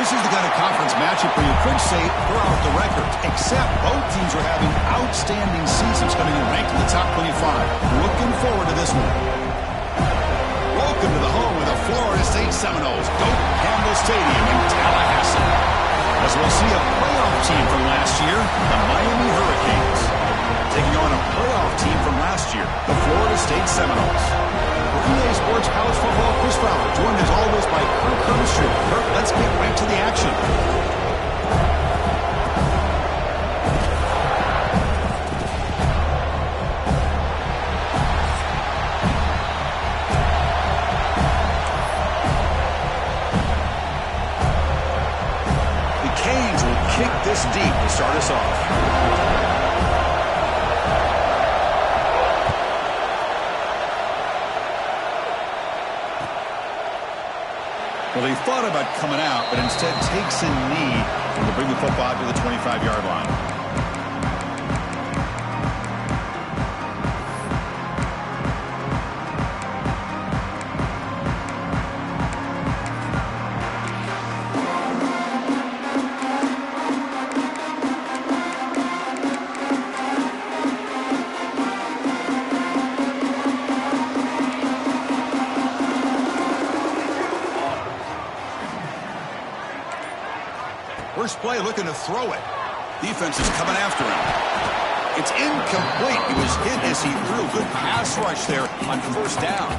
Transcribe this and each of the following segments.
This is the kind of conference matchup where you could say throughout the records, except both teams are having outstanding seasons, coming in ranked in the top 25. Looking forward to this one. Welcome to the home of the Florida State Seminoles, Doak Campbell Stadium in Tallahassee. As we'll see a playoff team from last year, the Miami Hurricanes, taking on a playoff team from last year, the Florida State Seminoles. For EA Sports College Football, Chris Fowler, joined as always by Kirk Herbstreit. Kirk, let's get right to the action. Kick this deep to start us off. Well, he thought about coming out, but instead takes a knee to bring the football to the 25-yard line. First play looking to throw it. Defense is coming after him. It's incomplete. He was hit as he threw. Good pass rush there on first down.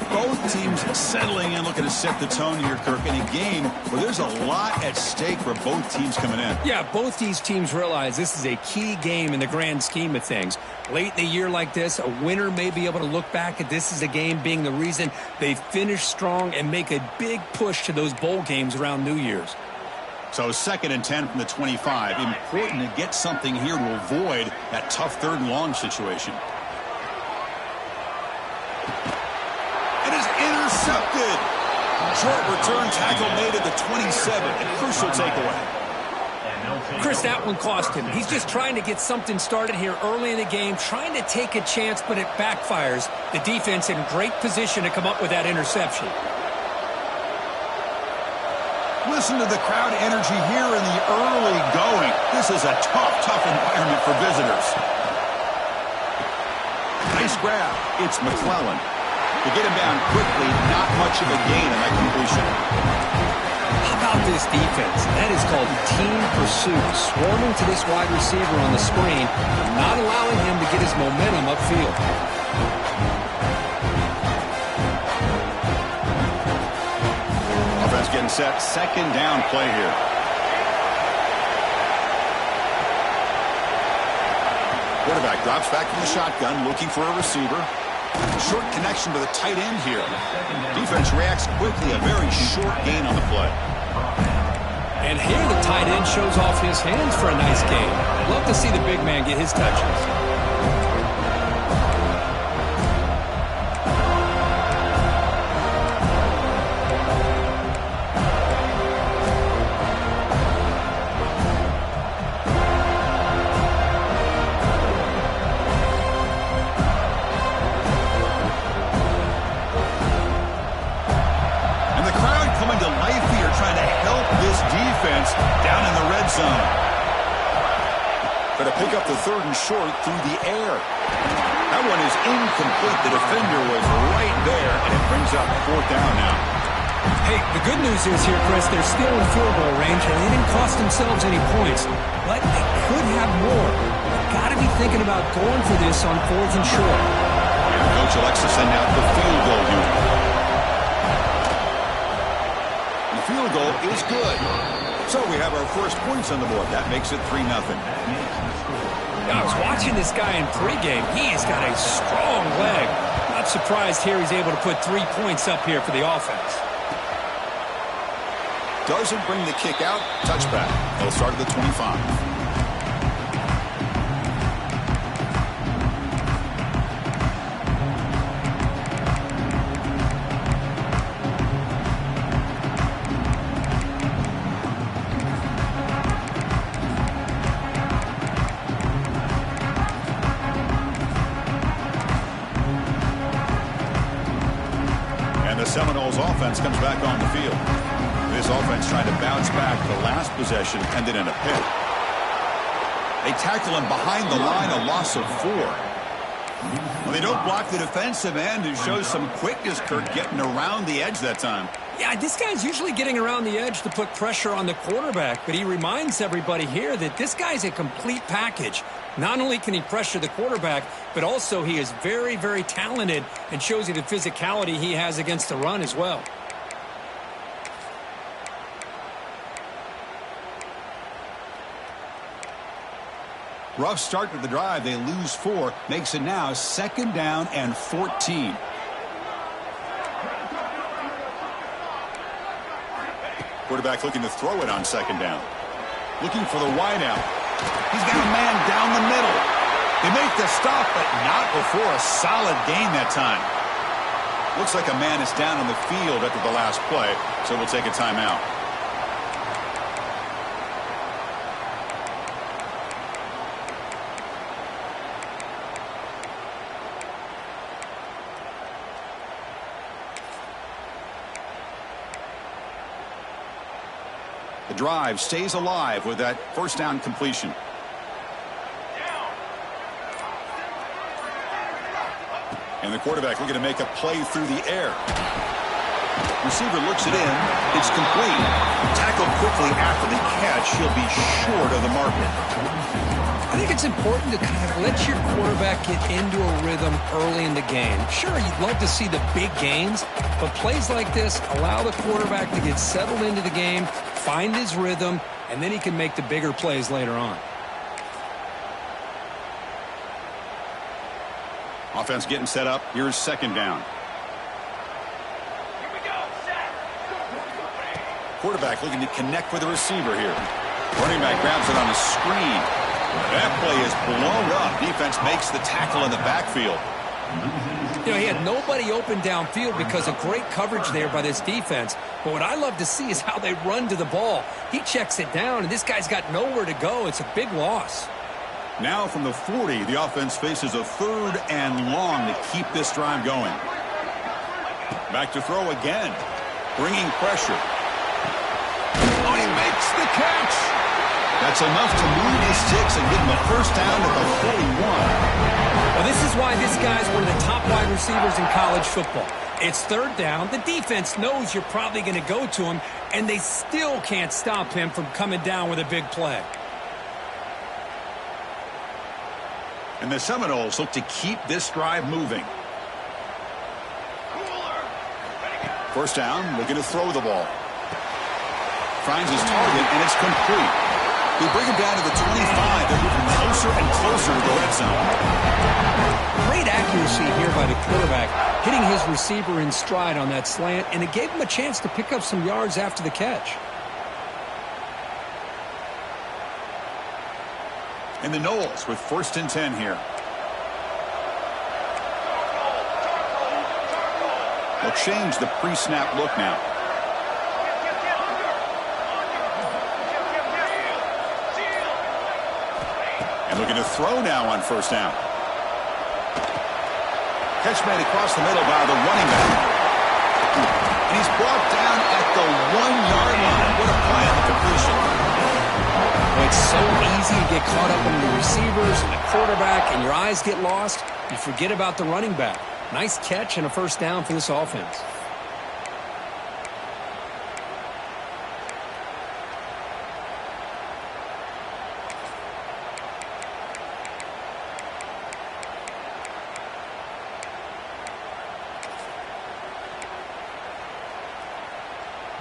Both teams settling in, looking to set the tone here, Kirk, in a game where there's a lot at stake for both teams coming in. Yeah, both these teams realize this is a key game in the grand scheme of things. Late in the year like this, a winner may be able to look back at this as a game being the reason they finish strong and make a big push to those bowl games around New Year's. So 2nd and 10 from the 25. Important to get something here to avoid that tough 3rd and long situation. It is intercepted. Short return tackle made at the 27. A crucial takeaway. Chris, that one cost him. He's just trying to get something started here early in the game, trying to take a chance, but it backfires. The defense in great position to come up with that interception. Listen to the crowd energy here in the early going. This is a tough environment for visitors. Nice grab. It's McClellan. To get him down quickly, not much of a gain on that completion. How about this defense? That is called team pursuit. Swarming to this wide receiver on the screen, not allowing him to get his momentum upfield. Offense getting set. 2nd down play here. Quarterback drops back from the shotgun, looking for a receiver. Short connection to the tight end here. Defense reacts quickly. A very short gain on the play. And here the tight end shows off his hands for a nice gain. Love to see the big man get his touches. Down in the red zone. Going to pick up the 3rd and short through the air. That one is incomplete. The defender was right there, and it brings up 4th down now. Hey, the good news is here, Chris, they're still in field goal range, and they didn't cost themselves any points. But they could have more. They've got to be thinking about going for this on 4th and short. And coach elects to send out the field goal unit. The field goal is good. So we have our first points on the board. That makes it 3-0. I was watching this guy in pregame. He's got a strong leg. Not surprised here he's able to put 3 points up here for the offense. Doesn't bring the kick out. Touchback. They'll start at the 25. Seminoles offense comes back on the field. This offense trying to bounce back. The last possession ended in a pick. They tackle him behind the line, a loss of 4. Well, they don't block the defensive end, who shows some quickness, Kurt, getting around the edge that time. Yeah, this guy's usually getting around the edge to put pressure on the quarterback, but he reminds everybody here that this guy's a complete package. Not only can he pressure the quarterback, but also he is very, very talented and shows you the physicality he has against the run as well. Rough start to the drive. They lose 4. Makes it now 2nd down and 14. Quarterback looking to throw it on 2nd down. Looking for the wideout. He's got a man down the middle. They make the stop, but not before a solid gain that time. Looks like a man is down on the field after the last play, so we'll take a timeout. The drive stays alive with that first down completion. And the quarterback looking to make a play through the air. Receiver looks it in. It's complete. Tackled quickly after the catch. He'll be short of the market. I think it's important to kind of let your quarterback get into a rhythm early in the game. Sure, you'd love to see the big gains, but plays like this allow the quarterback to get settled into the game, find his rhythm, and then he can make the bigger plays later on. Offense getting set up. Here's 2nd down. Here we go. Set. Quarterback looking to connect with the receiver here. Running back grabs it on a screen. That play is blown up. Defense makes the tackle in the backfield. You know, he had nobody open downfield because of great coverage there by this defense. But what I love to see is how they run to the ball. He checks it down, and this guy's got nowhere to go. It's a big loss. Now from the 40, the offense faces a 3rd and long to keep this drive going. Back to throw again. Bringing pressure. Oh, he makes the catch. That's enough to move the sticks and give him a first down at the 41. Well, this is why this guy's one of the top wide receivers in college football. It's 3rd down. The defense knows you're probably going to go to him, and they still can't stop him from coming down with a big play. And the Seminoles look to keep this drive moving. First down, looking to throw the ball. Finds his target, and it's complete. They bring him down to the 25. They're moving closer and closer to the red zone. Great accuracy here by the quarterback, hitting his receiver in stride on that slant, and it gave him a chance to pick up some yards after the catch. And the Noles with 1st and 10 here. They'll change the pre-snap look now. And looking to throw now on 1st down. Catch made across the middle by the running back. And he's brought down at the 1-yard line. What a play on the completion. It's so easy to get caught up in the receivers and the quarterback, and your eyes get lost. You forget about the running back. Nice catch and a first down for this offense.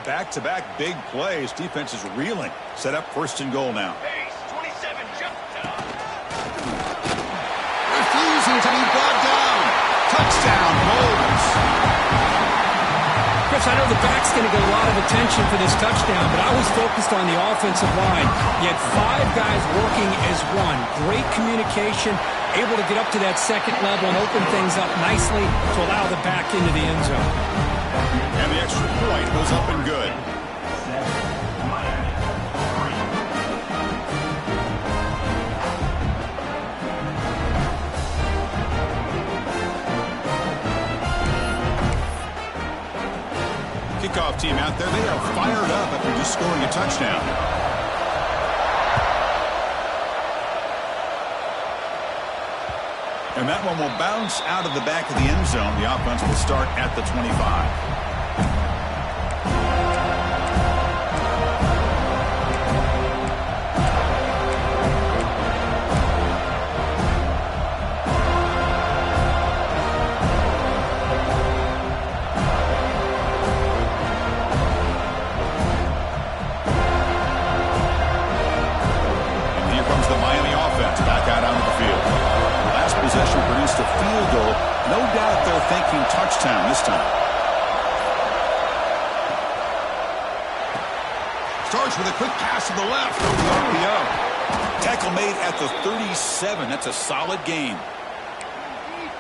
Back-to-back big plays. Defense is reeling. Set up 1st and goal now. Pace, 27, jump. Refusing to be brought down. Touchdown, Noles. Chris, I know the back's going to get a lot of attention for this touchdown, but I was focused on the offensive line. You had 5 guys working as one. Great communication, able to get up to that 2nd level and open things up nicely to allow the back into the end zone. And the extra point goes up and good. kickoff team out there. They are fired up after just scoring a touchdown. And that one will bounce out of the back of the end zone. The offense will start at the 25. Possession produced a field goal. No doubt they're thinking touchdown this time. Starts with a quick pass to the left over the RPO. Tackle made at the 37. That's a solid gain.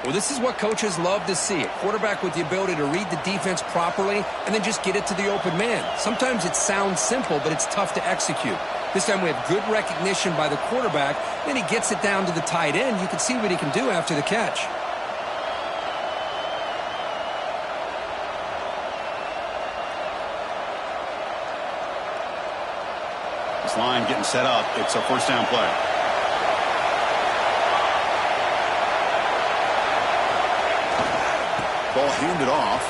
Well, this is what coaches love to see. A quarterback with the ability to read the defense properly and then just get it to the open man. Sometimes it sounds simple, but it's tough to execute. This time we have good recognition by the quarterback. Then he gets it down to the tight end. You can see what he can do after the catch. This line getting set up. It's a first down play. Ball handed off.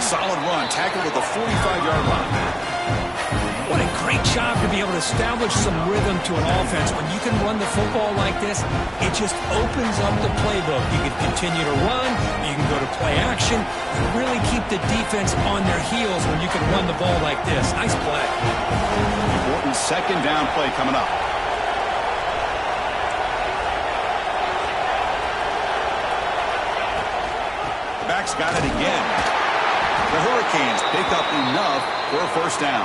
Solid run. Tackled at the 45-yard line. What a great job to be able to establish some rhythm to an offense. When you can run the football like this, it just opens up the playbook. You can continue to run. You can go to play action. You really keep the defense on their heels when you can run the ball like this. Nice play. Important second down play coming up. The back's got it again. The Hurricanes pick up enough for a first down.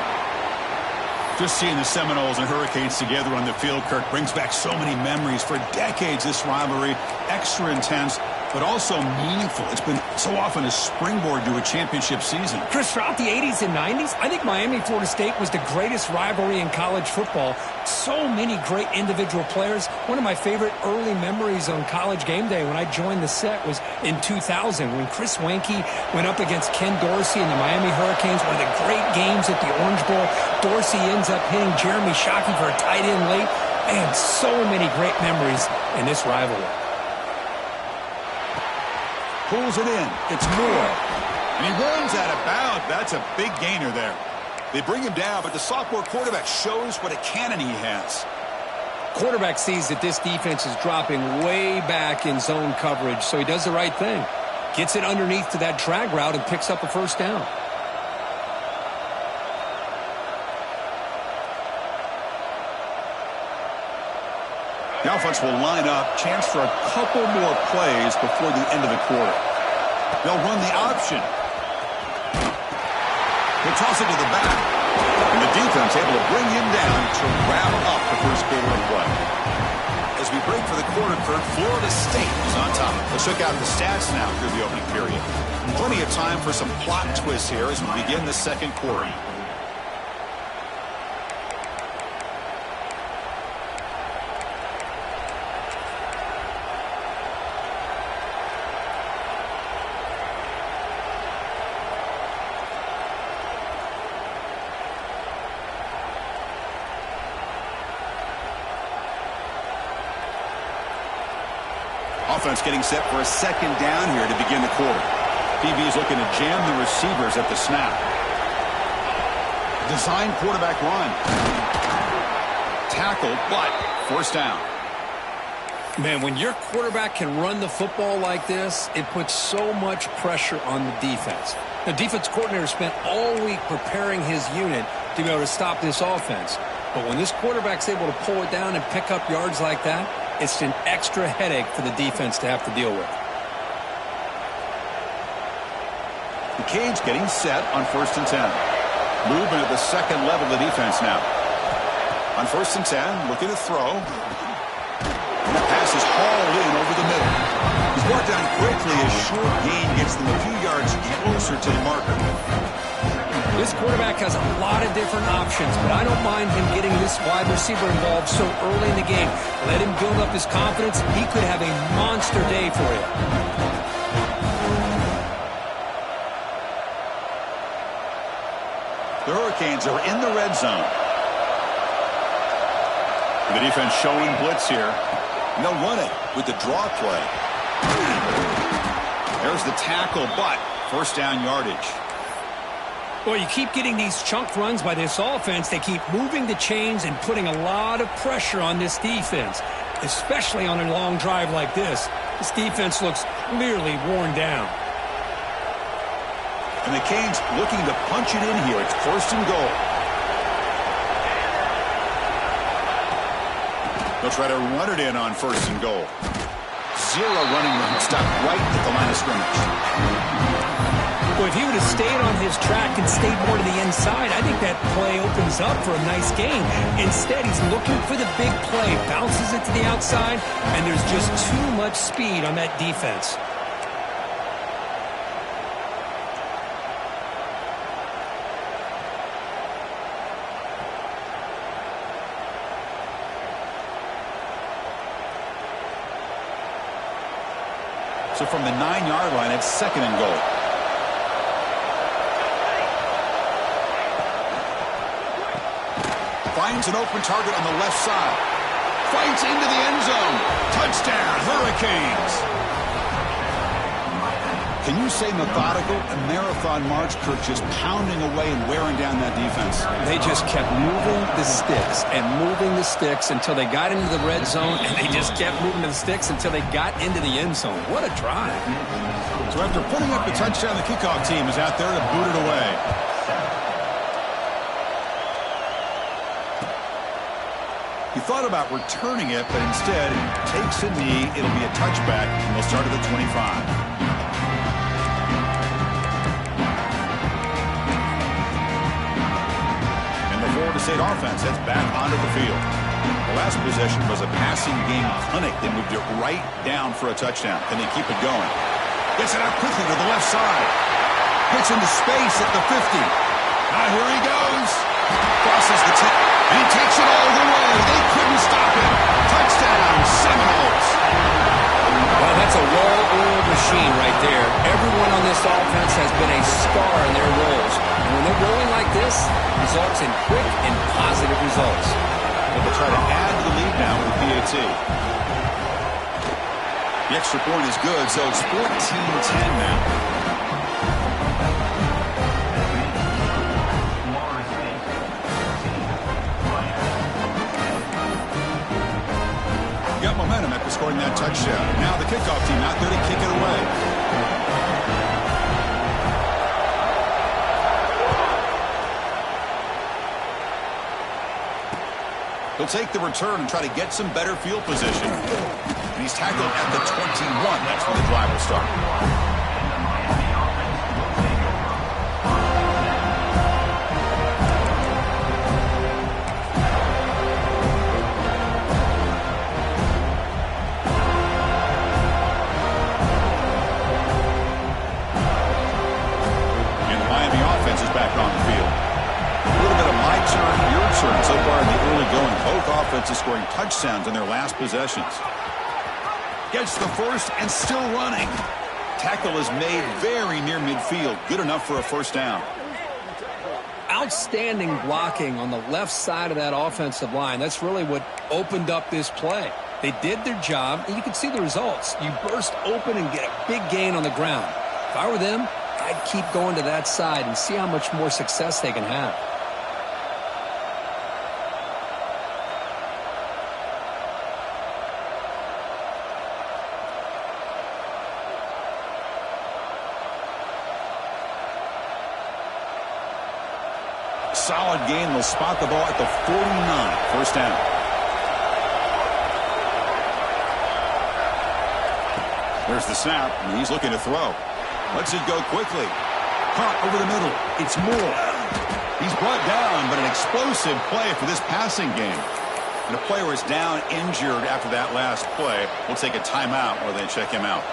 Just seeing the Seminoles and Hurricanes together on the field, Kirk, brings back so many memories. For decades, this rivalry, extra intense, but also meaningful. It's been so often a springboard to a championship season. Chris, throughout the 80s and 90s, I think Miami-Florida State was the greatest rivalry in college football. So many great individual players. One of my favorite early memories on College Game Day when I joined the set was in 2000 when Chris Wanke went up against Ken Dorsey and the Miami Hurricanes. One of the great games at the Orange Bowl. Dorsey ends up hitting Jeremy Shockey for a tight end late. Man, so many great memories in this rivalry. Pulls it in. It's Moore. And he runs out of bounds. That's a big gainer there. They bring him down, but the sophomore quarterback shows what a cannon he has. Quarterback sees that this defense is dropping way back in zone coverage, so he does the right thing. Gets it underneath to that drag route and picks up a first down. The offense will line up. Chance for a couple more plays before the end of the quarter. They'll run the option. He'll toss it to the back. And the defense able to bring him down to wrap up the first quarter of play. As we break for the quarter, Kirk, Florida State is on top. Let's check out the stats now through the opening period. Plenty of time for some plot twists here as we begin the second quarter. Offense getting set for a second down here to begin the quarter. DB is looking to jam the receivers at the snap. Design quarterback run. Tackled, but first down. Man, when your quarterback can run the football like this, it puts so much pressure on the defense. The defense coordinator spent all week preparing his unit to be able to stop this offense. But when this quarterback's able to pull it down and pick up yards like that, it's an extra headache for the defense to have to deal with. The Canes getting set on 1st and 10. Moving at the second level of the defense now. On 1st and 10, looking to throw. And that pass is hauled in over the middle. He's brought down quickly. A short gain gets them a few yards closer to the marker. This quarterback has a lot of different options, but I don't mind him getting this wide receiver involved so early in the game. Let him build up his confidence. He could have a monster day for you. The Hurricanes are in the red zone. The defense showing blitz here. And they'll run it with the draw play. There's the tackle, but first down yardage. Well, you keep getting these chunk runs by this offense. They keep moving the chains and putting a lot of pressure on this defense, especially on a long drive like this. This defense looks clearly worn down. And the Canes looking to punch it in here. It's first and goal. They'll try to run it in on first and goal. Zero running room. Stop right at the line of scrimmage. Well, if he would have stayed on his track and stayed more to the inside, I think that play opens up for a nice gain. Instead, he's looking for the big play, bounces it to the outside, and there's just too much speed on that defense. So from the 9-yard line, it's second and goal. Finds an open target on the left side. Fights into the end zone. Touchdown, Hurricanes. Can you say methodical? A marathon march, Kirk, just pounding away and wearing down that defense. They just kept moving the sticks and moving the sticks until they got into the red zone, and they just kept moving the sticks until they got into the end zone. What a drive. So after putting up the touchdown, the kickoff team is out there to boot it away. He thought about returning it, but instead takes a knee. It'll be a touchback, and we'll start at the 25. Florida State offense heads back onto the field. The last possession was a passing game clinic. They moved it right down for a touchdown. Can they keep it going? Gets it out quickly to the left side. Hits into space at the 50. Now here he goes. Crosses the 10. And he takes it all the way. They couldn't stop him. Touchdown, Seminoles. Well, that's a well-oiled machine right there. Everyone on this offense has been a star in their roles. And when they're rolling like this, results in quick and positive results. And they'll try to add to the lead now with PAT. The extra point is good, so it's 14-10 now. Got momentum after scoring that touchdown. Now the kickoff team out there to kick it away. He'll take the return and try to get some better field position. And he's tackled at the 21. That's where the drive will start. And the Miami offense is back on the field. A little bit of my turn, your turn so far in the early going. Both offenses scoring touchdowns in their last possessions. Gets the first and still running. Tackle is made very near midfield. Good enough for a first down. Outstanding blocking on the left side of that offensive line. That's really what opened up this play. They did their job, and you can see the results. You burst open and get a big gain on the ground. If I were them, I'd keep going to that side and see how much more success they can have. Solid gain. They'll spot the ball at the 49. First down. There's the snap, and he's looking to throw. Lets it go quickly. Caught over the middle. It's Moore. He's brought down, but an explosive play for this passing game. And the player is down injured after that last play. We'll take a timeout while they check him out.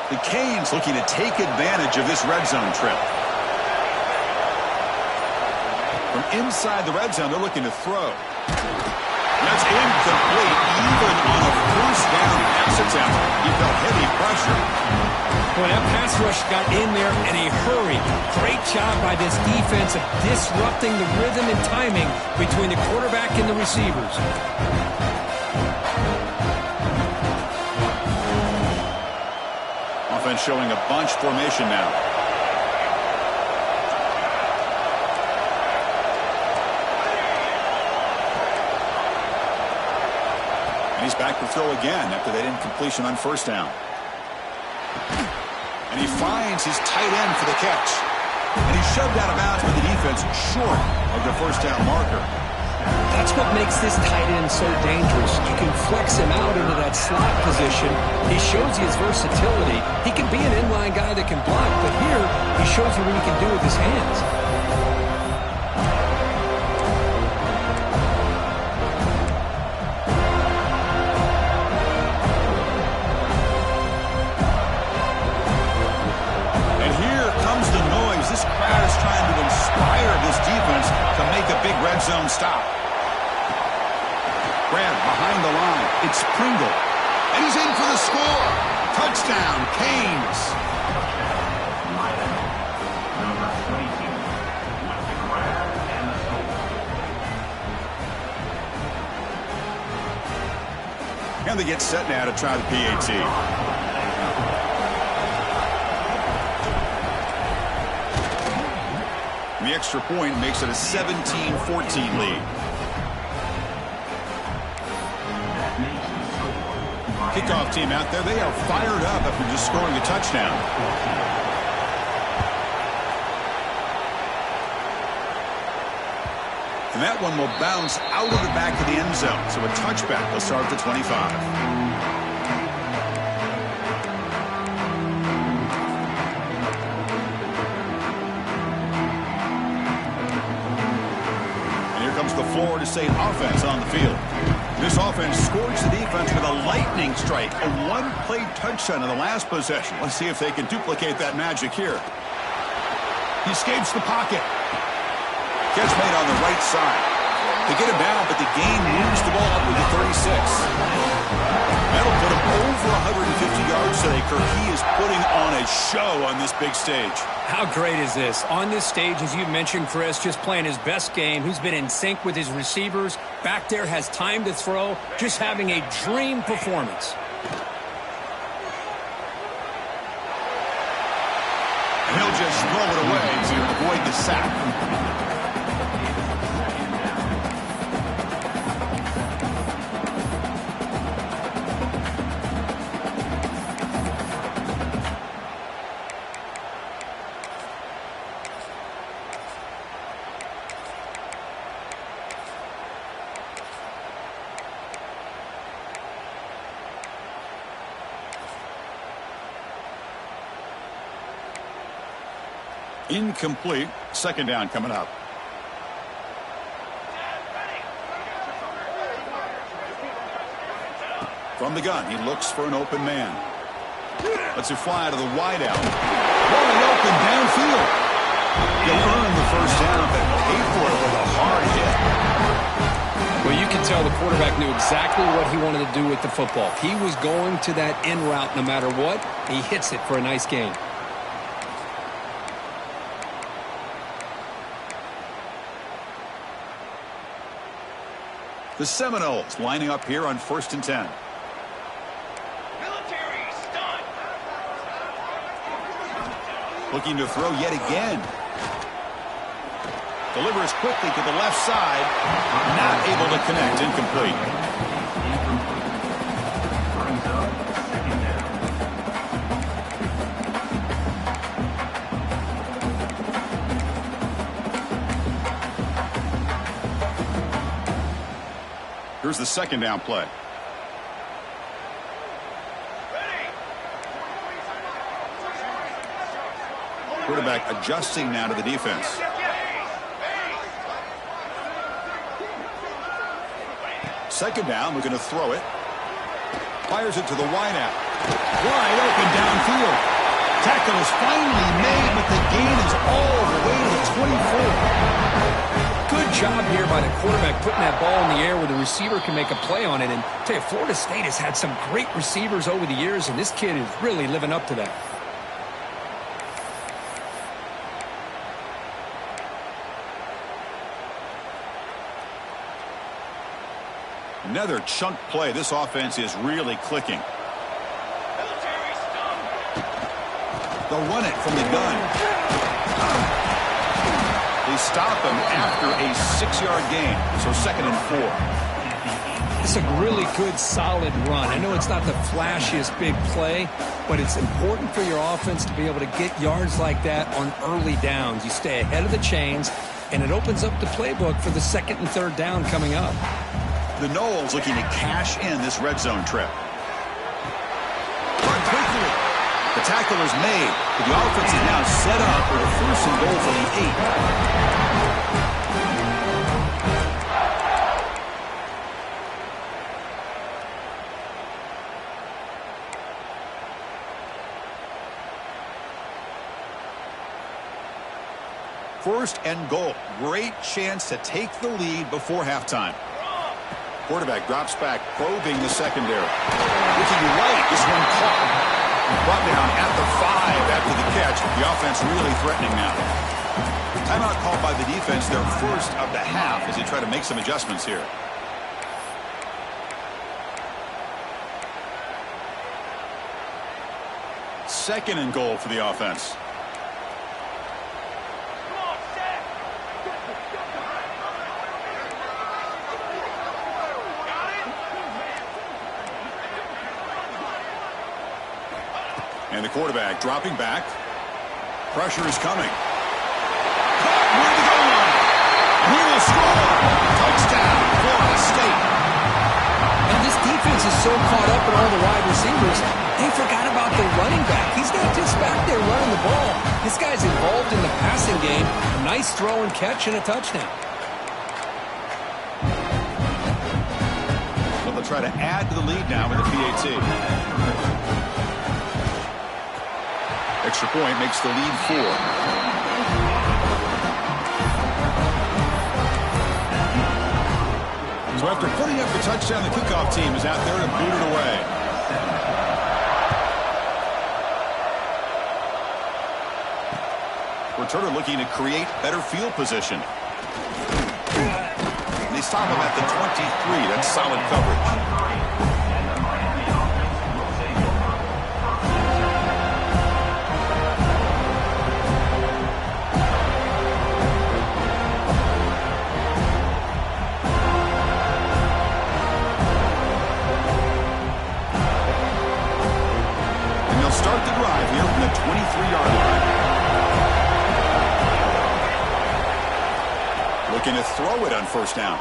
The Canes looking to take advantage of this red zone trip. From inside the red zone, they're looking to throw. That's incomplete. Even on a first down pass attempt, he felt heavy pressure. Well, that pass rush got in there in a hurry. Great job by this defense of disrupting the rhythm and timing between the quarterback and the receivers. Offense showing a bunch formation now. And he's back to throw again after that incompletion on first down. And he finds his tight end for the catch. And he's shoved out of bounds with the defense short of the first down marker. That's what makes this tight end so dangerous. You can flex him out into that slot position. He shows you his versatility. He can be an inline guy that can block, but here he shows you what he can do with his hands. And here comes the noise. This crowd is trying to inspire this defense to make a big red zone stop. Grant behind the line. It's Pringle. And he's in for the score. Touchdown, Canes. And they get set now to try the PAT. And the extra point makes it a 17-14 lead. Kickoff team out there. They are fired up after just scoring a touchdown. And that one will bounce out of the back of the end zone. So a touchback will start at the 25. And here comes the Florida State offense on the field. This offense scores the defense with a lightning strike. A one-play touchdown in the last possession. Let's see if they can duplicate that magic here. He escapes the pocket. Catch made on the right side. They get him down, but the gain moves the ball up to the 36. That'll put him over 150 yards today. Kirk, he is putting on a show on this big stage. How great is this? On this stage, as you mentioned, Chris, just playing his best game. He's been in sync with his receivers. Back there, has time to throw. Just having a dream performance. And he'll just throw it away to avoid the sack. Incomplete. Second down coming up. From the gun, he looks for an open man. Lets it fly to the wideout. Wide open downfield. He'll earn the first down, but pay for it with a hard hit. Well, you can tell the quarterback knew exactly what he wanted to do with the football. He was going to that in route no matter what. He hits it for a nice gain. The Seminoles lining up here on 1st and 10. Military stunt. Looking to throw yet again. Delivers quickly to the left side. Not able to connect. Incomplete. Here's the second down play. Quarterback adjusting now to the defense. Second down, we're going to throw it. Fires it to the wideout. Wide open downfield. Tackle is finally made, but the gain is all the way to the 24. Good job here by the quarterback putting that ball in the air where the receiver can make a play on it. And I tell you, Florida State has had some great receivers over the years, and this kid is really living up to that. Another chunk play. This offense is really clicking. They'll run it from the gun. They stop him after a 6-yard gain, so 2nd and 4. It's a really good, solid run. I know it's not the flashiest big play, but it's important for your offense to be able to get yards like that on early downs. You stay ahead of the chains, and it opens up the playbook for the 2nd and 3rd down coming up. The Noles looking to cash in this red zone trip. Run quickly. The tackle is made, but the offense is now set up with a 1st and goal from the 8. 1st and goal. Great chance to take the lead before halftime. Quarterback drops back, probing the secondary. Looking right, this one caught. Brought down at the 5 after the catch. The offense really threatening now. Timeout called by the defense, their 1st of the half, as they try to make some adjustments here. Second and goal for the offense. And the quarterback dropping back. Pressure is coming. Caught near the goal line. And he will score. Touchdown, Florida State. Now this defense is so caught up in all the wide receivers, they forgot about their running back. He's not just back there running the ball. This guy's involved in the passing game. A nice throw and catch and a touchdown. Well, they'll try to add to the lead now with the PAT. Extra point makes the lead 4. So after putting up the touchdown, the kickoff team is out there to boot it away. Returner looking to create better field position. They stop him at the 23. That's solid coverage. Start the drive here from the 23-yard line. Looking to throw it on 1st down.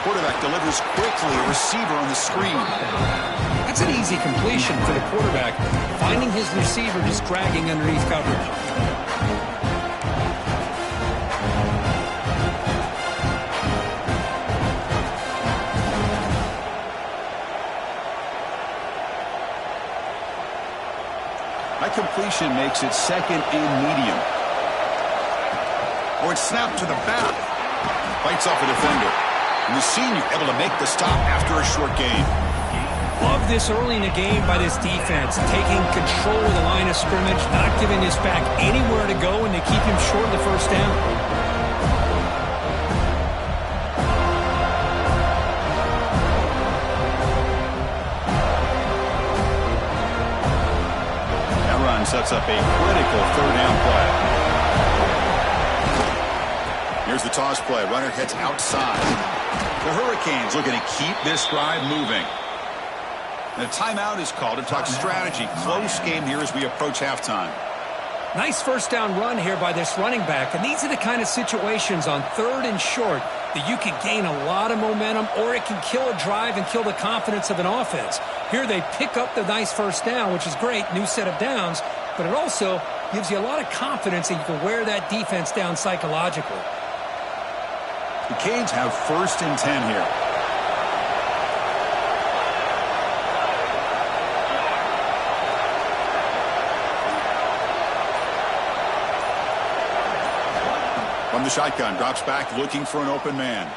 Quarterback delivers quickly, a receiver on the screen. That's an easy completion for the quarterback, finding his receiver just dragging underneath coverage. That completion makes it 2nd and medium. Or it's snapped to the back. Fights off a defender. And the senior able to make the stop after a short gain. Love this early in the game by this defense, taking control of the line of scrimmage, not giving this back anywhere to go, and they keep him short of the 1st down. Sets up a critical 3rd down play. Here's the toss play. Runner heads outside. The Hurricanes looking to keep this drive moving. And a timeout is called to talk strategy. Close game here as we approach halftime. Nice 1st down run here by this running back. And these are the kind of situations on 3rd and short that you can gain a lot of momentum, or it can kill a drive and kill the confidence of an offense. Here they pick up the nice 1st down, which is great, new set of downs, but it also gives you a lot of confidence that you can wear that defense down psychologically. The Canes have 1st and 10 here. From the shotgun, drops back looking for an open man.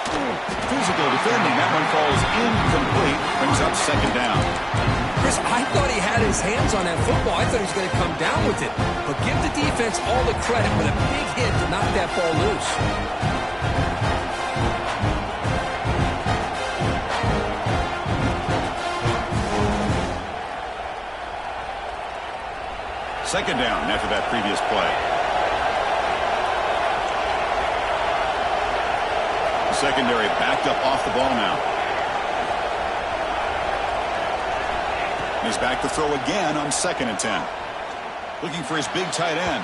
Physical defending. That one falls incomplete. Brings up second down. Chris, I thought he had his hands on that football. I thought he was going to come down with it. But give the defense all the credit with a big hit to knock that ball loose. Second down after that previous play. The secondary backed up off the ball now. He's back to throw again on 2nd and 10. Looking for his big tight end.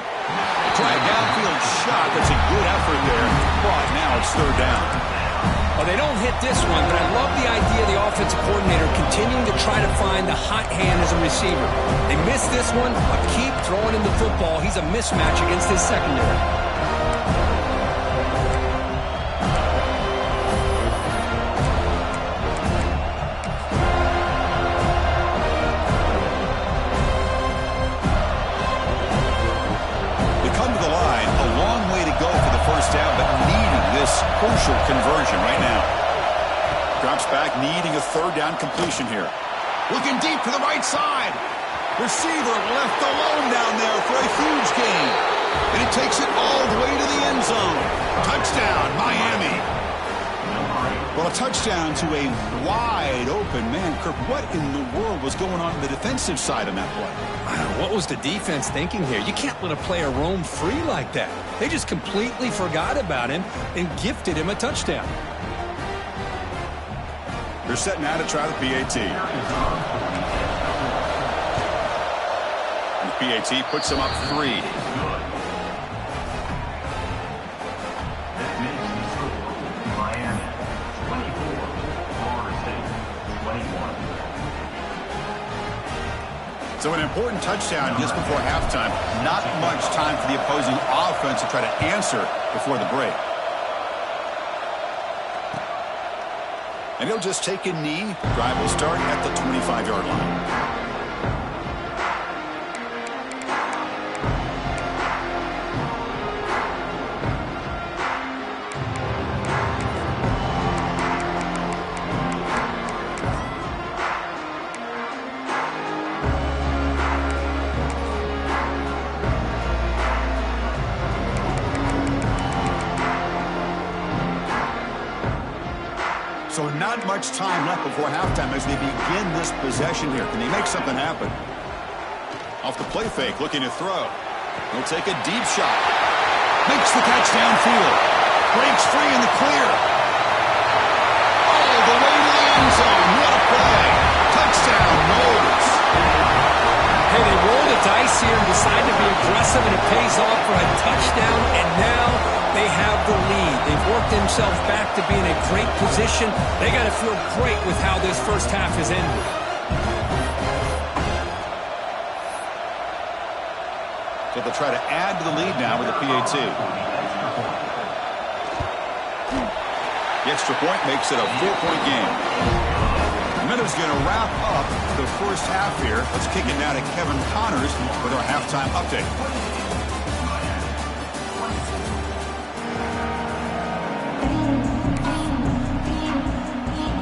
Try a downfield shot. That's a good effort there. But now it's 3rd down. Well, they don't hit this one, but I love the idea of the offensive coordinator continuing to try to find the hot hand as a receiver. They missed this one, but keep throwing him the football. He's a mismatch against his secondary. Crucial conversion right now. Drops back, needing a 3rd down completion here. Looking deep to the right side. Receiver left alone down there for a huge gain. And he takes it all the way to the end zone. Touchdown, Miami. Well, a touchdown to a wide open man. Kirk, what in the world was going on the defensive side on that play? What was the defense thinking here? You can't let a player roam free like that. They just completely forgot about him and gifted him a touchdown. They're setting out to try the PAT. And the PAT puts them up 3. So an important touchdown just before halftime. Not much time for the opposing offense to try to answer before the break. And he'll just take a knee. Drive will start at the 25-yard line. So not much time left before halftime as they begin this possession here. Can they make something happen? Off the play fake, looking to throw. He'll take a deep shot. Makes the catch downfield. Breaks free in the clear. All the way to the end zone. What a play. Touchdown, Knowles. Hey, they roll the dice here and decide to be aggressive, and it pays off for a touchdown, and now they have the lead. They've worked themselves back to be in a great position. They got to feel great with how this first half has ended. So they'll try to add to the lead now with the PAT. The extra point makes it a 4-point game. Minutes going to wrap up the first half here. Let's kick it now to Kevin Connors with our halftime update.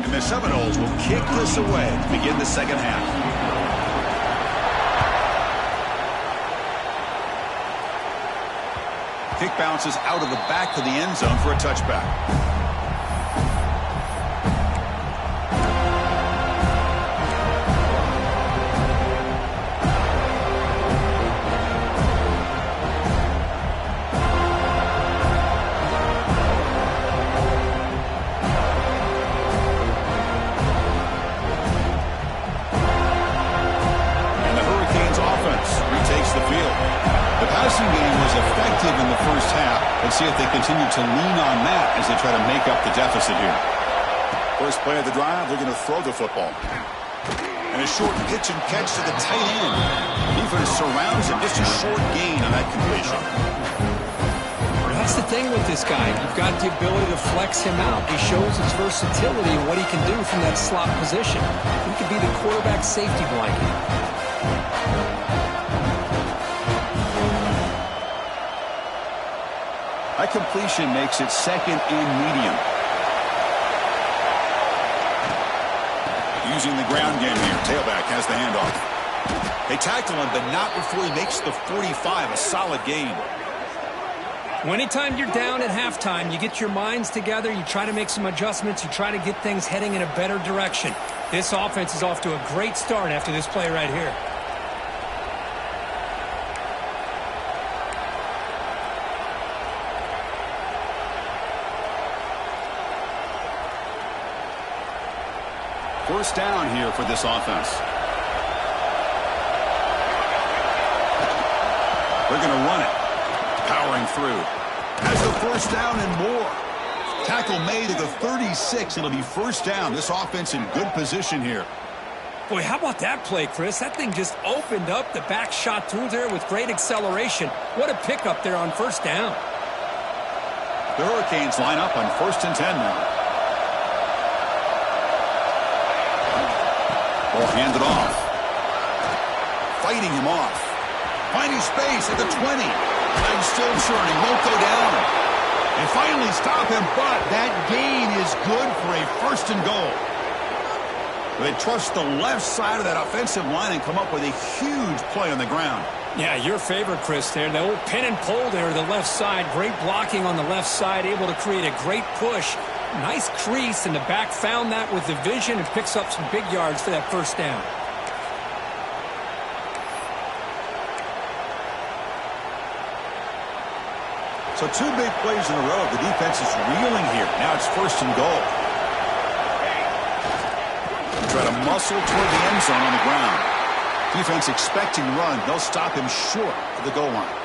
And the Seminoles will kick this away to begin the second half. Kick bounces out of the back of the end zone for a touchback. See if they continue to lean on that as they try to make up the deficit here. First play of the drive, they're going to throw the football. And a short pitch and catch to the tight end. Defense surrounds him. Just a short gain on that completion. That's the thing with this guy. You've got the ability to flex him out. He shows his versatility and what he can do from that slot position. He could be the quarterback safety blanket. That completion makes it 2nd and medium. Using the ground game here. Tailback has the handoff. They tackle him, but not before he makes the 45. A solid gain. Well, anytime you're down at halftime, you get your minds together, you try to make some adjustments, you try to get things heading in a better direction. This offense is off to a great start after this play right here. First down here for this offense. They're going to run it. Powering through. Has the first down and more. Tackle made at the 36. It'll be first down. This offense in good position here. Boy, how about that play, Chris? That thing just opened up. The back shot through there with great acceleration. What a pickup there on first down. The Hurricanes line up on 1st and 10 now. Ball handed off. Fighting him off. Finding space at the 20. Legs still churning. Won't go down. They finally stop him, but that gain is good for a 1st and goal. They trust the left side of that offensive line and come up with a huge play on the ground. Yeah, your favorite, Chris, there. The old pin and pull there, the left side. Great blocking on the left side, able to create a great push. Nice crease, and the back found that with the vision and picks up some big yards for that first down. So 2 big plays in a row. The defense is reeling here. Now it's 1st and goal. Try to muscle toward the end zone on the ground. Defense expecting run. They'll stop him short of the goal line.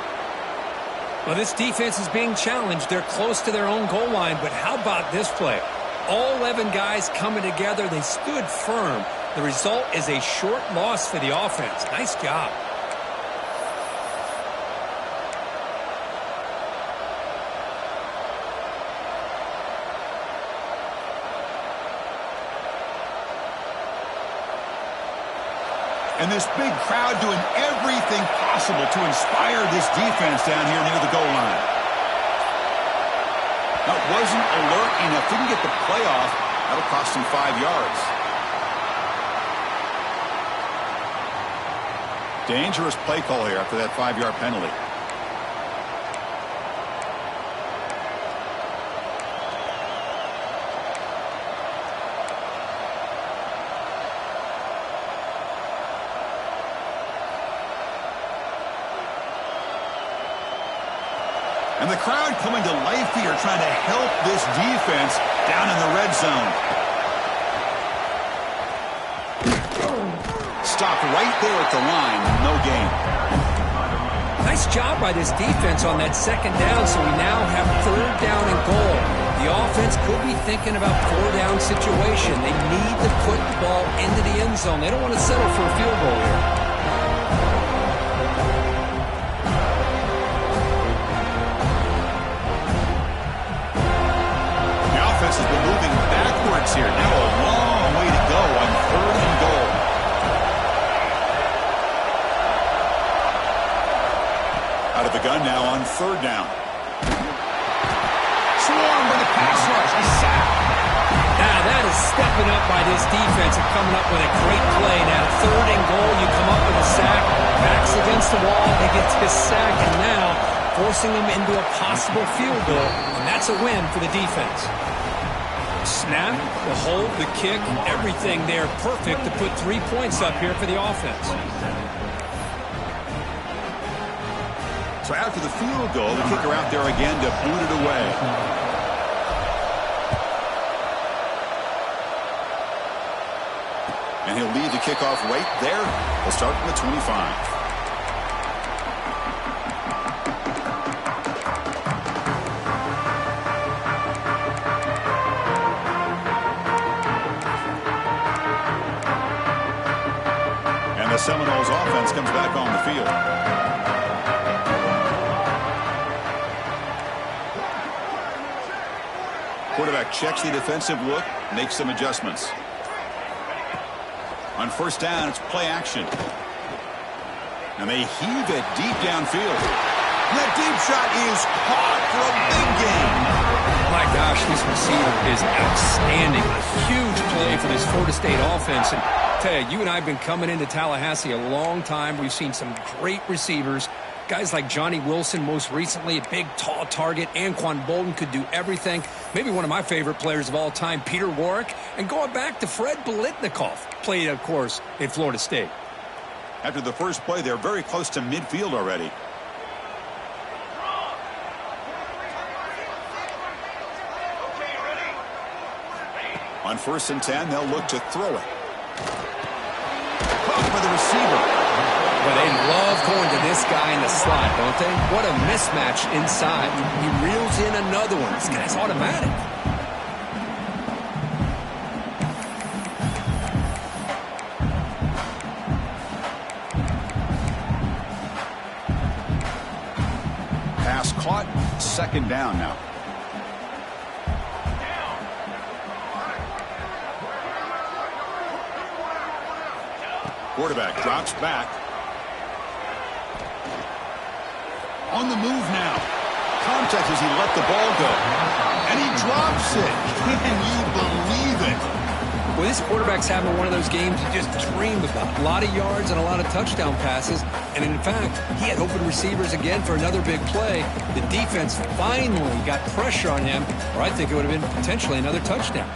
Well, this defense is being challenged. They're close to their own goal line, but how about this play? All 11 guys coming together. They stood firm. The result is a short loss for the offense. Nice job. And this big crowd doing everything possible to inspire this defense down here near the goal line. That wasn't alert enough. Didn't get the play off. That'll cost him 5 yards. Dangerous play call here after that 5-yard penalty. And the crowd coming to life here, trying to help this defense down in the red zone. Stopped right there at the line. No gain. Nice job by this defense on that 2nd down, so we now have 3rd down and goal. The offense could be thinking about 4-down situation. They need to put the ball into the end zone. They don't want to settle for a field goal here. Has been moving backwards here. Now a long way to go on 3rd and goal. Out of the gun now on 3rd down. Swarmed by the pass rush. A sack. Now that is stepping up by this defense and coming up with a great play. Now 3rd and goal, you come up with a sack. Backs against the wall. They get this sack, and now forcing them into a possible field goal. And that's a win for the defense. Snap, the hold, the kick, everything there perfect to put 3 points up here for the offense. So after the field goal, the kicker out there again to boot it away. And he'll lead the kickoff right there. We'll start from the 25. The Seminoles offense comes back on the field. Quarterback checks the defensive look, makes some adjustments. On 1st down, it's play action. And they heave it deep downfield. That deep shot is caught for a big gain. My gosh, this receiver is outstanding. A huge play for this Florida State offense. And Ted, you and I have been coming into Tallahassee a long time. We've seen some great receivers. Guys like Johnny Wilson, most recently, a big, tall target. Anquan Bolden could do everything. Maybe one of my favorite players of all time, Peter Warrick. And going back to Fred Biletnikoff, played, of course, at Florida State. After the first play, they're very close to midfield already. On 1st and 10, they'll look to throw it. Caught by the receiver. Well, they love going to this guy in the slot, don't they? What a mismatch inside. He reels in another one. This guy's automatic. Pass caught. 2nd down now. Quarterback drops back. On the move now. Contact as he let the ball go. And he drops it. Can you believe it? Well, this quarterback's having one of those games you just dream about. A lot of yards and a lot of touchdown passes. And in fact, he had open receivers again for another big play. The defense finally got pressure on him, or I think it would have been potentially another touchdown.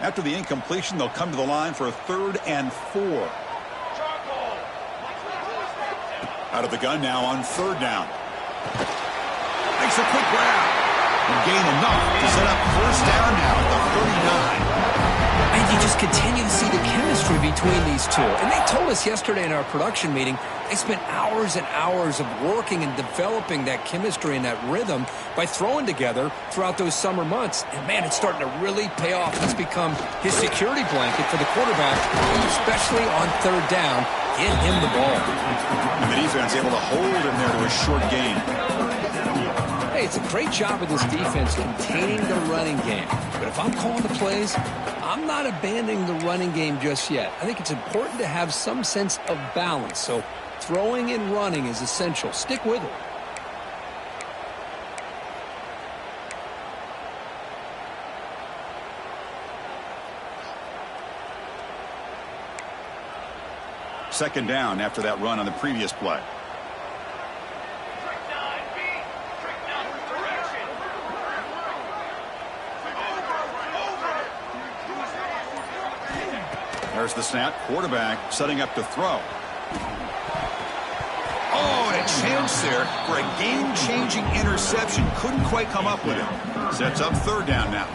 After the incompletion, they'll come to the line for a 3rd and 4. Out of the gun now on 3rd down. Makes a quick grab. And gain enough to set up 1st down now at the 39. And you just continue to see the chemistry between these two. And they told us yesterday in our production meeting, they spent hours and hours of working and developing that chemistry and that rhythm by throwing together throughout those summer months. And, man, it's starting to really pay off. It's become his security blanket for the quarterback, especially on 3rd down. Get him the ball. And the defense able to hold him there to a short gain. Hey, it's a great job of this defense containing the running game. But if I'm calling the plays, I'm not abandoning the running game just yet. I think it's important to have some sense of balance. So throwing and running is essential. Stick with it. Second down after that run on the previous play. There's the snap. Quarterback setting up to throw. Oh, and a chance there for a game-changing interception. Couldn't quite come up with it. Sets up 3rd down now.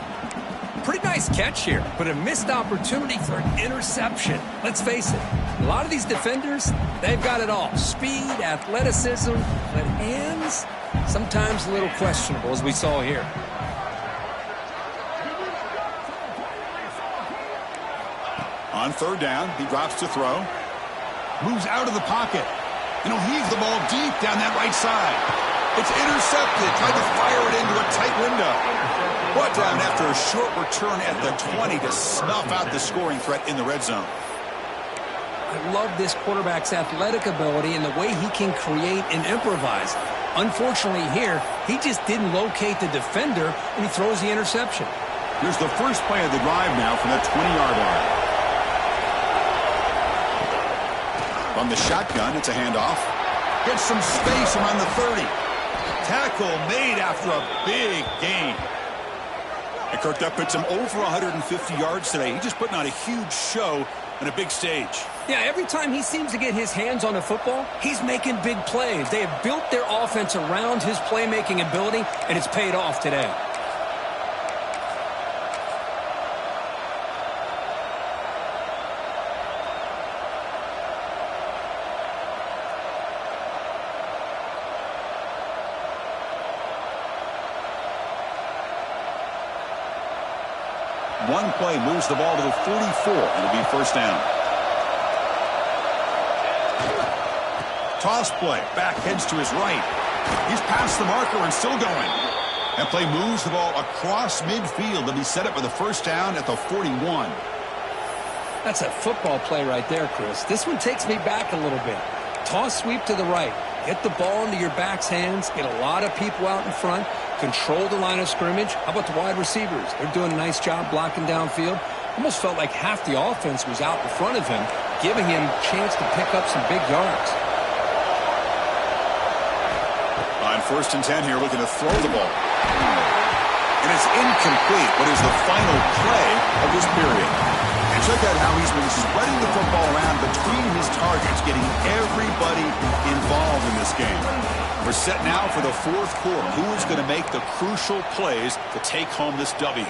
Pretty nice catch here, but a missed opportunity for an interception. Let's face it, a lot of these defenders, they've got it all. Speed, athleticism, but hands, sometimes a little questionable, as we saw here. On 3rd down, he drops to throw. Moves out of the pocket. And he'll heave the ball deep down that right side. It's intercepted. Tried to fire it into a tight window. Brought down after a short return at the 20 to snuff out the scoring threat in the red zone. I love this quarterback's athletic ability and the way he can create and improvise. Unfortunately here, he just didn't locate the defender and he throws the interception. Here's the first play of the drive now from the 20-yard line. From the shotgun, it's a handoff. Gets some space around the 30. Tackle made after a big gain. And Kirk, that puts him over 150 yards today. He's just putting on a huge show on a big stage. Yeah, every time he seems to get his hands on the football, he's making big plays. They have built their offense around his playmaking ability, and it's paid off today. One play moves the ball to the 44. It'll be 1st down. Toss play. Back heads to his right. He's past the marker and still going. That play moves the ball across midfield to be set up with a first down at the 41. That's a football play right there, Chris. This one takes me back a little bit. Toss sweep to the right. Get the ball into your back's hands. Get a lot of people out in front. Control the line of scrimmage. How about the wide receivers? They're doing a nice job blocking downfield. Almost felt like half the offense was out in front of him, giving him a chance to pick up some big yards. On 1st and 10 here, looking to throw the ball. And it's incomplete. What is the final play of this period? And check out how he's been spreading the football around between his targets, getting everybody involved in this game. We're set now for the 4th quarter. Who is going to make the crucial plays to take home this W?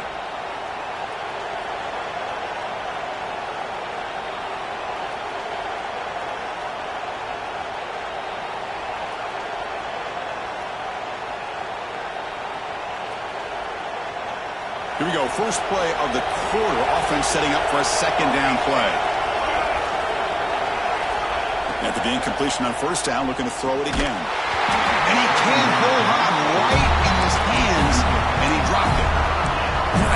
Here we go. First play of the quarter. Offense setting up for a 2nd down play. After the incompletion on 1st down, looking to throw it again. And he can't hold on right in his hands, and he dropped it.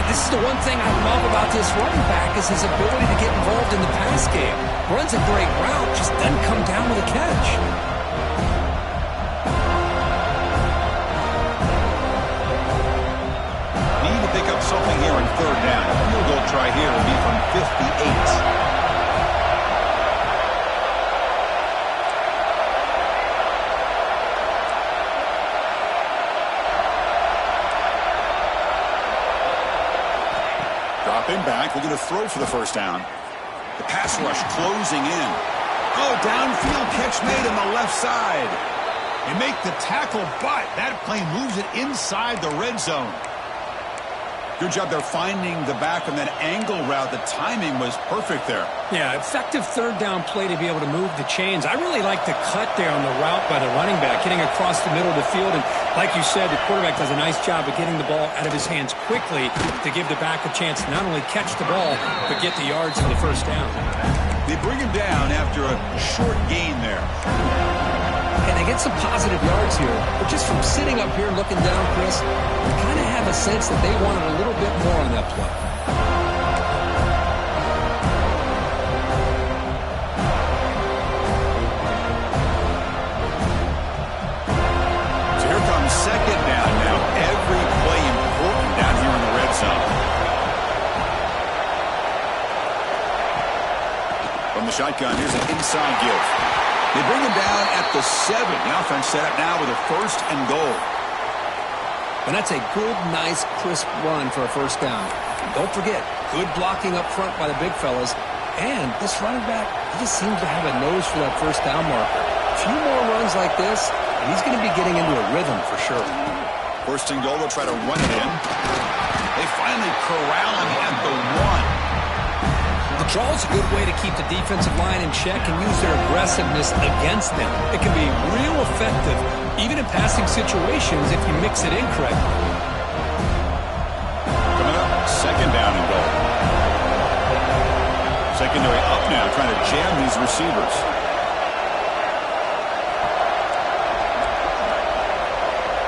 This is the one thing I love about this running back is his ability to get involved in the pass game. Runs a great route, just doesn't come down with a catch. Pick up something here in 3rd down. A field goal try here will be from 58. Dropping back, looking to throw for the first down. The pass rush closing in. Oh, downfield catch made on the left side. They make the tackle, but that play moves it inside the red zone. Good job there finding the back on that angle route. The timing was perfect there. Yeah, effective 3rd down play to be able to move the chains. I really like the cut there on the route by the running back, getting across the middle of the field. And like you said, the quarterback does a nice job of getting the ball out of his hands quickly to give the back a chance to not only catch the ball, but get the yards in the first down. They bring him down after a short gain there. And they get some positive yards here. But just from sitting up here looking down, Chris, you kind of have a sense that they wanted a little bit more on that play. So here comes 2nd down now. Every play important down here in the red zone. From the shotgun, here's an inside give. They bring him down at the 7. The offense set up now with a 1st and goal. And that's a good, nice, crisp run for a first down. Don't forget, good blocking up front by the big fellas. And this running back, he just seems to have a nose for that first down marker. A few more runs like this, and he's going to be getting into a rhythm for sure. 1st and goal, they'll try to run it in. They finally corral him at the 1. The draw is a good way to keep the defensive line in check and use their aggressiveness against them. It can be real effective, even in passing situations, if you mix it in correctly. Coming up, 2nd down and goal. Secondary up now, trying to jam these receivers.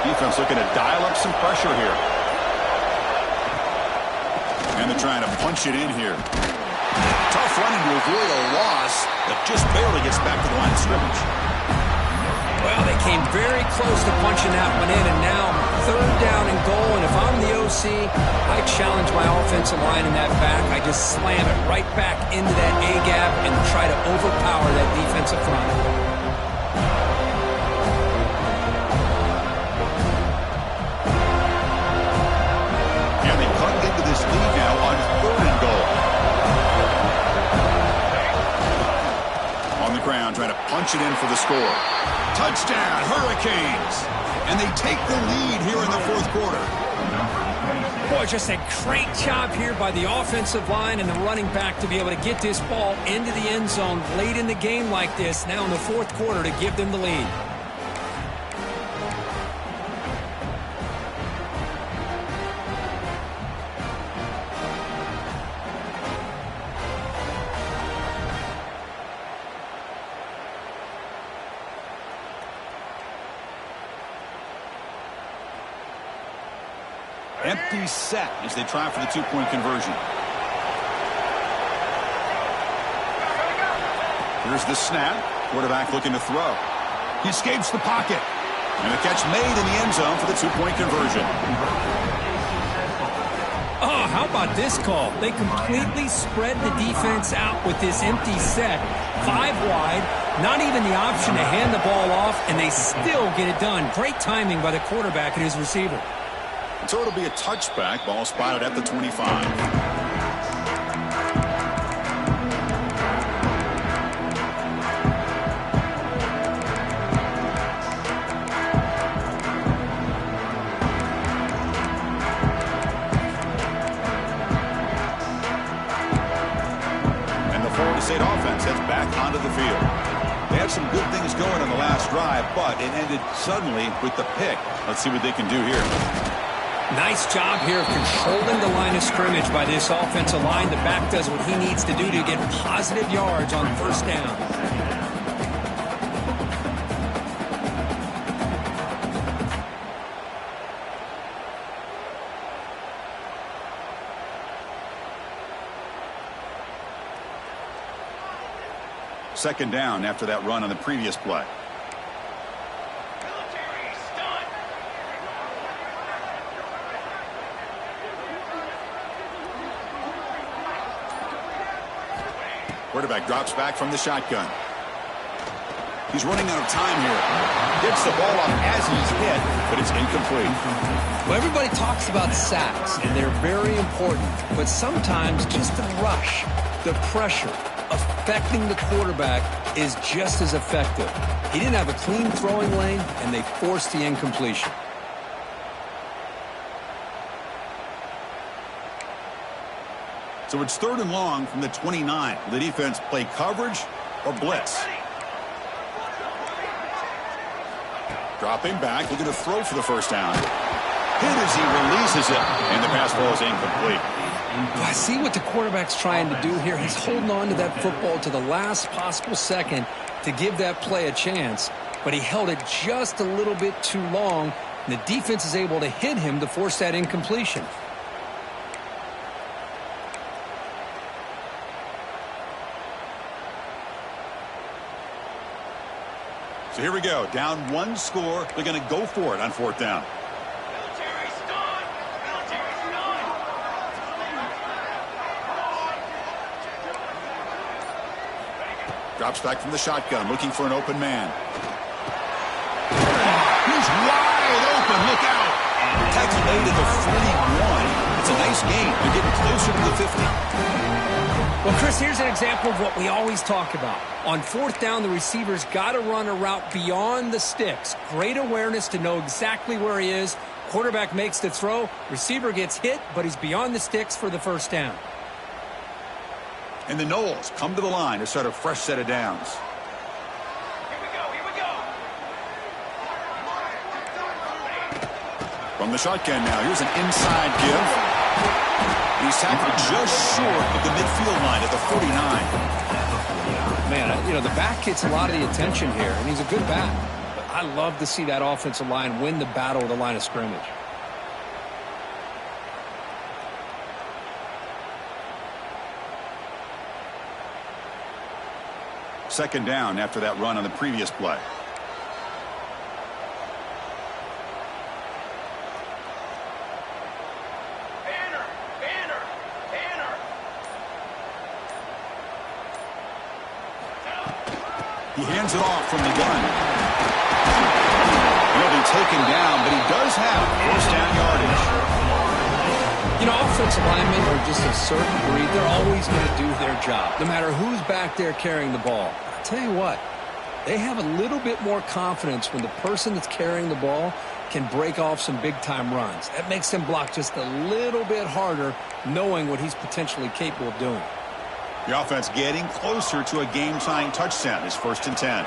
Defense looking to dial up some pressure here. And they're trying to punch it in here. Tough running to avoid a loss, but just barely gets back to the line of scrimmage. Well, they came very close to punching that one in, and now 3rd down and goal. And if I'm the OC, I challenge my offensive line in that back. I just slam it right back into that A-gap and try to overpower that defensive front. And they cut into this lead now on 3rd and goal. On the ground, trying to punch it in for the score. Touchdown, Hurricanes! And they take the lead here in the 4th quarter. Boy, just a great job here by the offensive line and the running back to be able to get this ball into the end zone late in the game like this, now in the 4th quarter, to give them the lead. Empty set as they try for the two-point conversion. Here's the snap. Quarterback looking to throw. He escapes the pocket. And a catch made in the end zone for the two-point conversion. Oh, how about this call? They completely spread the defense out with this empty set. 5 wide, not even the option to hand the ball off, and they still get it done. Great timing by the quarterback and his receiver. So it'll be a touchback. Ball spotted at the 25. State offense heads back onto the field. They had some good things going on the last drive, but it ended suddenly with the pick. Let's see what they can do here. Nice job here of controlling the line of scrimmage by this offensive line. The back does what he needs to do to get positive yards on first down. Second down after that run on the previous play. Quarterback drops back from the shotgun. He's running out of time here. Gets the ball off as he's hit, but it's incomplete. Well, everybody talks about sacks, and they're very important. But sometimes just the rush, the pressure, affecting the quarterback is just as effective. He didn't have a clean throwing lane, and they forced the incompletion. So it's 3rd and long from the 29. The defense play coverage or blitz. Dropping back, looking to throw for the first down. Hit as he releases it, and the pass ball is incomplete. I see what the quarterback's trying to do here. He's holding on to that football to the last possible second to give that play a chance, but he held it just a little bit too long, and the defense is able to hit him to force that incompletion. So here we go. Down 1 score. They're going to go for it on 4th down. Drops back from the shotgun, looking for an open man. He's wide open. Look out. Tackle made at the 41. It's a nice gain. They're getting closer to the 50. Well, Chris, here's an example of what we always talk about. On 4th down, the receiver's got to run a route beyond the sticks. Great awareness to know exactly where he is. Quarterback makes the throw. Receiver gets hit, but he's beyond the sticks for the first down. And the Knowles come to the line to start a fresh set of downs. Here we go. From the shotgun now, here's an inside give. He's tackled just short of the midfield line at the 49. Man, you know, the back gets a lot of the attention here, and he's a good back. But I love to see that offensive line win the battle of the line of scrimmage. Second down after that run on the previous play. He hands it off from the gun. He'll be taken down, but he does have first down yardage. You know, offensive linemen are just a certain breed. They're always going to do their job, no matter who's back there carrying the ball. I'll tell you what, they have a little bit more confidence when the person that's carrying the ball can break off some big-time runs. That makes them block just a little bit harder, knowing what he's potentially capable of doing. The offense getting closer to a game-tying touchdown. It's 1st and 10.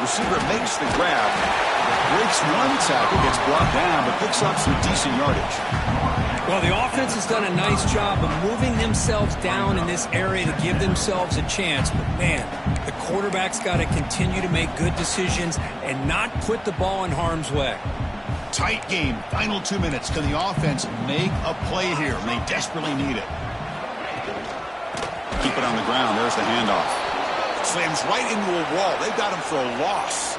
Receiver makes the grab, breaks one tackle, gets brought down, but picks up some decent yardage. Well, the offense has done a nice job of moving themselves down in this area to give themselves a chance. But, man, the quarterback's got to continue to make good decisions and not put the ball in harm's way. Tight game. Final 2 minutes. Can the offense make a play here? They desperately need it. Keep it on the ground. There's the handoff. Slams right into a wall. They've got him for a loss.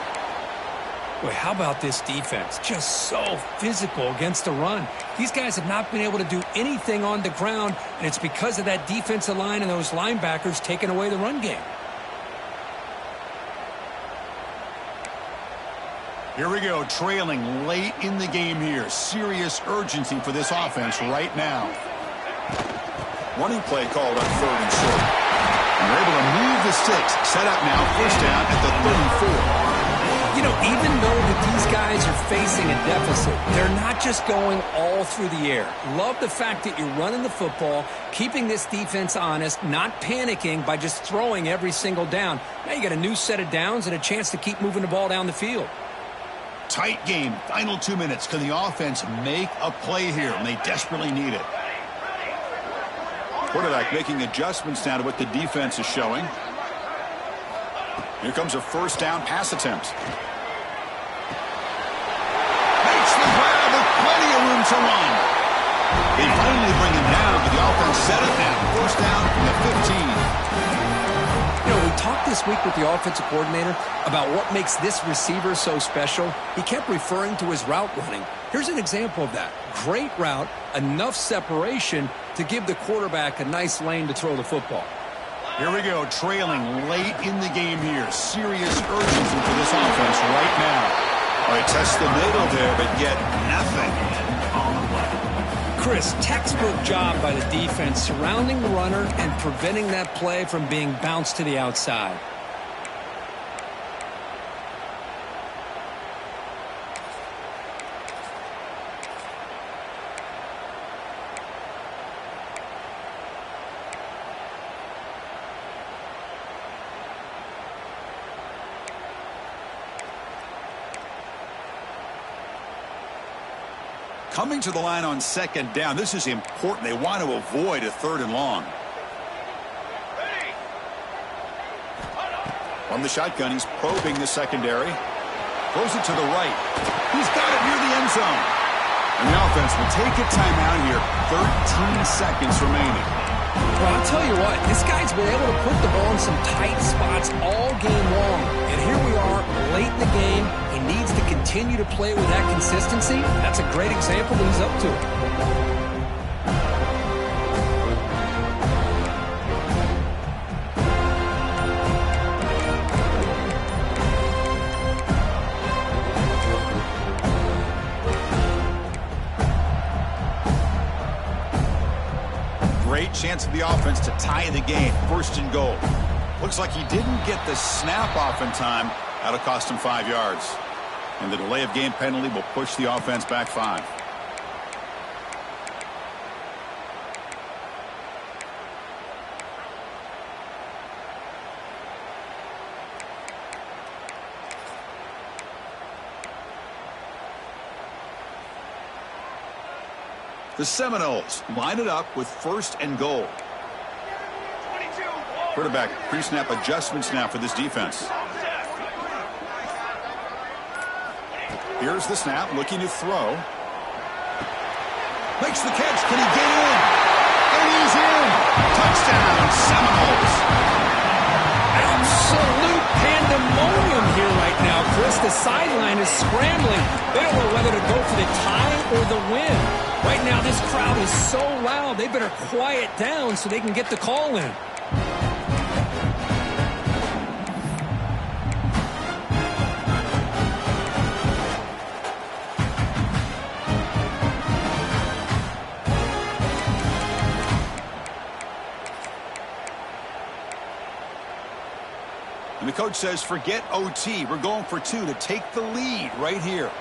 Boy, how about this defense? Just so physical against the run. These guys have not been able to do anything on the ground, and it's because of that defensive line and those linebackers taking away the run game. Here we go, trailing late in the game here. Serious urgency for this offense right now. Running play called on 3rd and short. And they're able to move the sticks. Set up now, first down at the 34. You know, even though that these guys are facing a deficit, they're not just going all through the air. Love the fact that you're running the football, keeping this defense honest, not panicking by just throwing every single down. Now you got a new set of downs and a chance to keep moving the ball down the field. Tight game, final 2 minutes. Can the offense make a play here? And they desperately need it. Quarterback making adjustments now to what the defense is showing. Here comes a first down pass attempt. Makes the grab with plenty of room to run. They finally bring him down, but the offense set it down. First down from the 15. You know, we talked this week with the offensive coordinator about what makes this receiver so special. He kept referring to his route running. Here's an example of that. Great route, enough separation to give the quarterback a nice lane to throw the football. Here we go, trailing late in the game here. Serious urgency for this offense right now. All right, test the middle there, but yet nothing. Chris, textbook job by the defense surrounding the runner and preventing that play from being bounced to the outside. Coming to the line on second down. This is important. They want to avoid a 3rd and long. From the shotgun, he's probing the secondary. Throws it to the right. He's got it near the end zone. And the offense will take a timeout here. 13 seconds remaining. Well, I'll tell you what, this guy's been able to put the ball in some tight spots all game long. And here we are, late in the game. He needs to continue to play with that consistency. That's a great example that he's up to it. Great chance of the offense to tie the game. 1st and goal. Looks like he didn't get the snap off in time. That'll cost him 5 yards. And the delay of game penalty will push the offense back 5. The Seminoles line it up with 1st and goal. Quarterback pre-snap adjustments now for this defense. Here's the snap, looking to throw. Makes the catch. Can he get in? And he's in. Touchdown, Seminoles. Absolute pandemonium here right now, Chris. The sideline is scrambling. They don't know whether to go for the tie or the win. Right now, this crowd is so loud, they better quiet down so they can get the call in. And the coach says, forget OT. We're going for 2 to take the lead right here.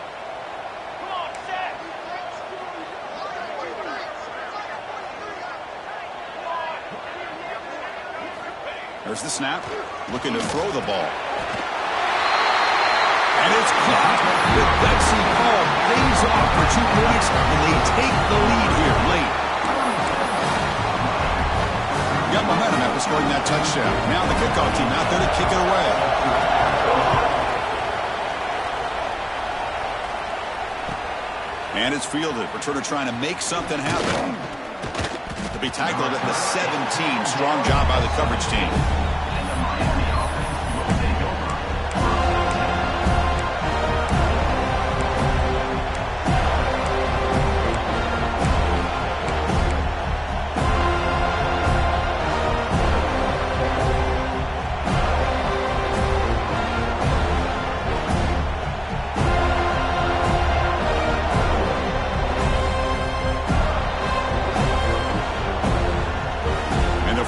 There's the snap. Looking to throw the ball. And it's caught. The Betsy Paul pays off for 2 points, and they take the lead here late. Got momentum after scoring that touchdown. Now the kickoff team out there to kick it away. And it's fielded. Returner trying to make something happen. To be tackled at the 17. Strong job by the coverage team.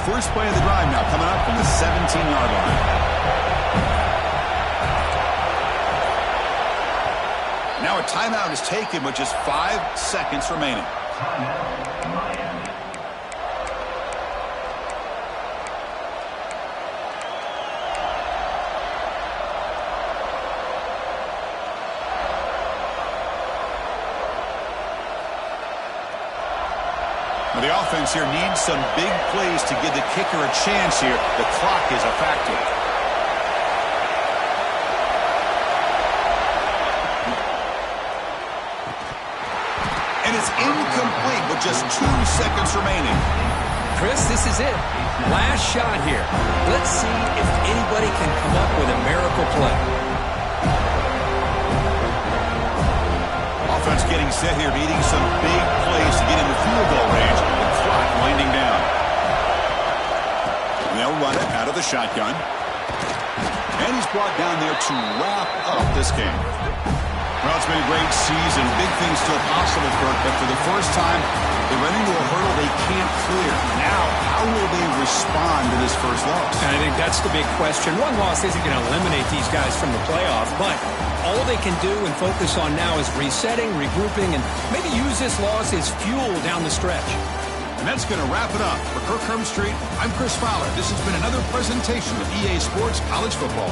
First play of the drive now coming up from the 17-yard line. Now a timeout is taken with just 5 seconds remaining. The offense here needs some big plays to give the kicker a chance here. The clock is a factor. And it's incomplete with just 2 seconds remaining. Chris, this is it. Last shot here. Let's see if anybody can come up with a miracle play. Offense getting set here, needing some big plays to get into field goal range. The clock winding down. And they'll run it out of the shotgun. And he's brought down there to wrap up this game. Well, it's been a great season. Big things still possible, Kirk, but for the first time, they run into a hurdle they can't clear. Now, how will they respond to this first loss? And I think that's the big question. One loss isn't going to eliminate these guys from the playoff, but all they can do and focus on now is resetting, regrouping, and maybe use this loss as fuel down the stretch. And that's going to wrap it up. For Kirk Street, I'm Chris Fowler. This has been another presentation of EA Sports College Football.